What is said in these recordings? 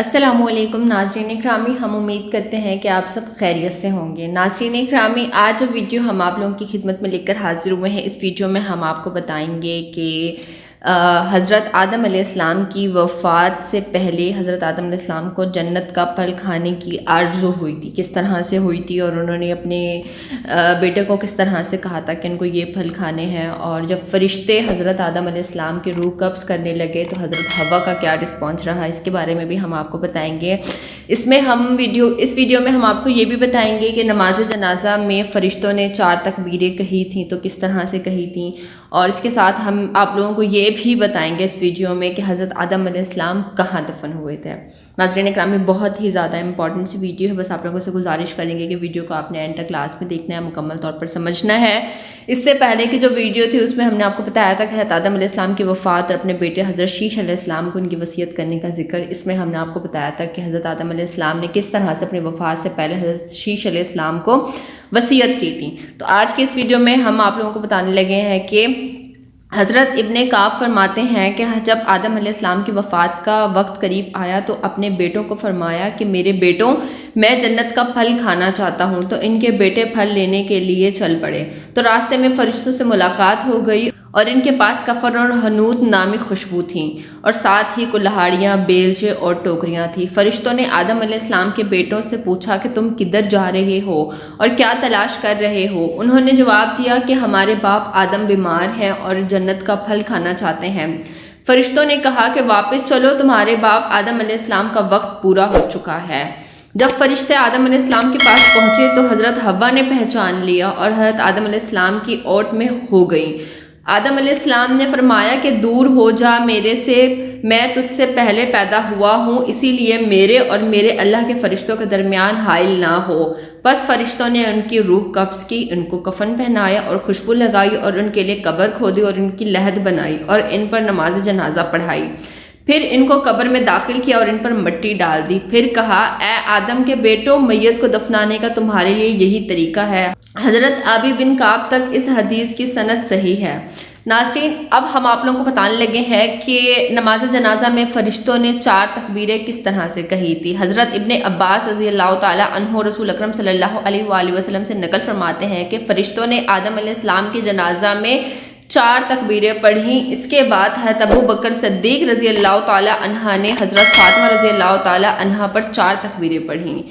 السلام علیکم ناظرین اکرامی، ہم امید کرتے ہیں کہ آپ سب خیریت سے ہوں گے۔ ناظرین اکرامی، آج جو ویڈیو ہم آپ لوگوں کی خدمت میں لے کر حاضر ہوئے ہیں، اس ویڈیو میں ہم آپ کو بتائیں گے کہ حضرت آدم علیہ السلام کی وفات سے پہلے حضرت آدم علیہ السلام کو جنت کا پھل کھانے کی آرزو ہوئی تھی، کس طرح سے ہوئی تھی، اور انہوں نے اپنے بیٹے کو کس طرح سے کہا تھا کہ ان کو یہ پھل کھانے ہیں، اور جب فرشتے حضرت آدم علیہ السلام کی روح قبض کرنے لگے تو حضرت حوا کا کیا رسپانس رہا، اس کے بارے میں بھی ہم آپ کو بتائیں گے۔ اس ویڈیو میں ہم آپ کو یہ بھی بتائیں گے کہ نماز جنازہ میں فرشتوں نے 4 تکبیریں کہی تھیں تو کس طرح سے کہی تھیں، اور اس کے ساتھ ہم آپ لوگوں کو یہ بھی بتائیں گے اس ویڈیو میں کہ حضرت آدم علیہ السلام کہاں دفن ہوئے تھے۔ ناظرین اکرامی، بہت ہی زیادہ امپورٹنٹ سی ویڈیو ہے، بس آپ لوگوں سے گزارش کریں گے کہ ویڈیو کو آپ نے اینڈ تک کلاس میں دیکھنا ہے، مکمل طور پر سمجھنا ہے۔ اس سے پہلے کی جو ویڈیو تھی اس میں ہم نے آپ کو بتایا تھا کہ حضرت آدم علیہ السلام کی وفات اور اپنے بیٹے حضرت شیش علیہ السلام کو ان کی وصیت کرنے کا ذکر، اس میں ہم نے آپ کو بتایا تھا کہ حضرت آدم علیہ السلام نے کس طرح سے اپنی وفات سے پہلے حضرت شیش علیہ السلام کو وصیت کی تھی۔ تو آج کے اس ویڈیو میں ہم آپ لوگوں کو بتانے لگے ہیں کہ حضرت ابن کعب فرماتے ہیں کہ جب آدم علیہ السلام کی وفات کا وقت قریب آیا تو اپنے بیٹوں کو فرمایا کہ میرے بیٹوں، میں جنت کا پھل کھانا چاہتا ہوں، تو ان کے بیٹے پھل لینے کے لیے چل پڑے۔ تو راستے میں فرشتوں سے ملاقات ہو گئی اور ان کے پاس کفن اور حنوط نامی خوشبو تھیں، اور ساتھ ہی کلہاڑیاں، بیلچے اور ٹوکریاں تھیں۔ فرشتوں نے آدم علیہ السلام کے بیٹوں سے پوچھا کہ تم کدھر جا رہے ہو اور کیا تلاش کر رہے ہو؟ انہوں نے جواب دیا کہ ہمارے باپ آدم بیمار ہیں اور جنت کا پھل کھانا چاہتے ہیں۔ فرشتوں نے کہا کہ واپس چلو، تمہارے باپ آدم علیہ السلام کا وقت پورا ہو چکا ہے۔ جب فرشتے آدم علیہ السلام کے پاس پہنچے تو حضرت حوا نے پہچان لیا اور حضرت آدم علیہ السلام کی اوٹ میں ہو گئی۔ آدم علیہ السلام نے فرمایا کہ دور ہو جا میرے سے، میں تجھ سے پہلے پیدا ہوا ہوں، اسی لیے میرے اور میرے اللہ کے فرشتوں کے درمیان حائل نہ ہو۔ پس فرشتوں نے ان کی روح قبض کی، ان کو کفن پہنایا اور خوشبو لگائی اور ان کے لیے قبر کھودی اور ان کی لحد بنائی اور ان پر نماز جنازہ پڑھائی۔ پھر ان کو قبر میں داخل کیا اور ان پر مٹی ڈال دی۔ پھر کہا، اے آدم کے بیٹوں، میت کو دفنانے کا تمہارے لیے یہی طریقہ ہے۔ حضرت ابی بن کعب تک اس حدیث کی سند صحیح ہے۔ ناظرین، اب ہم آپ لوگوں کو بتانے لگے ہیں کہ نماز جنازہ میں فرشتوں نے 4 تکبیریں کس طرح سے کہی تھی۔ حضرت ابن عباس رضی اللہ تعالی عنہ رسول اکرم صلی اللہ علیہ وآلہ وسلم سے نقل فرماتے ہیں کہ فرشتوں نے آدم علیہ السلام کے جنازہ میں 4 تکبیریں پڑھیں۔ اس کے بعد حضرت ابو بکر صدیق رضی اللہ تعالی عنہ نے حضرت فاطمہ رضی اللہ تعالی عنہ پر 4 تکبیریں پڑھیں۔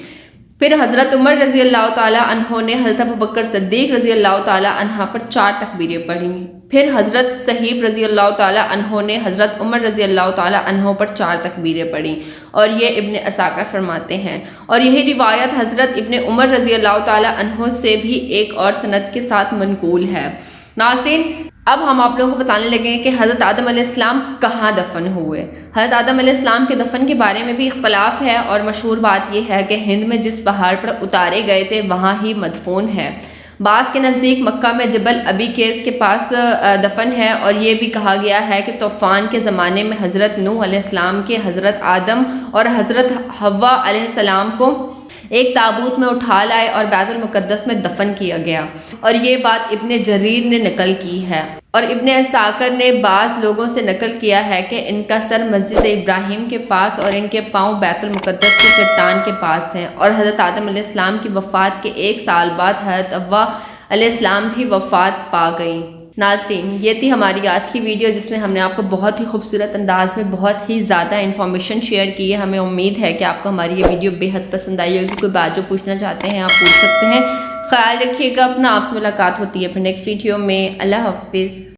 پھر حضرت عمر رضی اللہ تعالی عنہ نے حضرت ابو بکر صدیق رضی اللہ تعالی عنہ پر 4 تکبیریں پڑھیں۔ پھر حضرت صہیب رضی اللہ تعالی عنہ نے حضرت عمر رضی اللہ تعالی عنہ پر 4 تکبیریں پڑھیں، اور یہ ابن عساکر فرماتے ہیں، اور یہی روایت حضرت ابن عمر رضی اللہ تعالی عنہ سے بھی ایک اور سند کے ساتھ منقول ہے۔ ناظرین، اب ہم آپ لوگوں کو بتانے لگے ہیں کہ حضرت آدم علیہ السلام کہاں دفن ہوئے۔ حضرت آدم علیہ السلام کے دفن کے بارے میں بھی اختلاف ہے، اور مشہور بات یہ ہے کہ ہند میں جس پہاڑ پر اتارے گئے تھے وہاں ہی مدفون ہے۔ بعض کے نزدیک مکہ میں جبل ابی قیس کے پاس دفن ہے، اور یہ بھی کہا گیا ہے کہ طوفان کے زمانے میں حضرت نوح علیہ السلام کے حضرت آدم اور حضرت حوا علیہ السلام کو ایک تابوت میں اٹھا لائے اور بیت المقدس میں دفن کیا گیا، اور یہ بات ابن جریر نے نقل کی ہے، اور ابن عساکر نے بعض لوگوں سے نقل کیا ہے کہ ان کا سر مسجد ابراہیم کے پاس اور ان کے پاؤں بیت المقدس کی چٹان کے پاس ہیں، اور حضرت آدم علیہ السلام کی وفات کے 1 سال بعد حضرت حوا علیہ السلام بھی وفات پا گئیں۔ ناظرین، یہ تھی ہماری آج کی ویڈیو، جس میں ہم نے آپ کو بہت ہی خوبصورت انداز میں بہت ہی زیادہ انفارمیشن شیئر کی ہے۔ ہمیں امید ہے کہ آپ کو ہماری یہ ویڈیو بے حد پسند آئی ہوگی۔ کوئی بات جو پوچھنا چاہتے ہیں آپ پوچھ سکتے ہیں۔ خیال رکھیے گا اپنا، آپ سے ملاقات ہوتی ہے پھر نیکسٹ ویڈیو میں۔ اللہ حافظ۔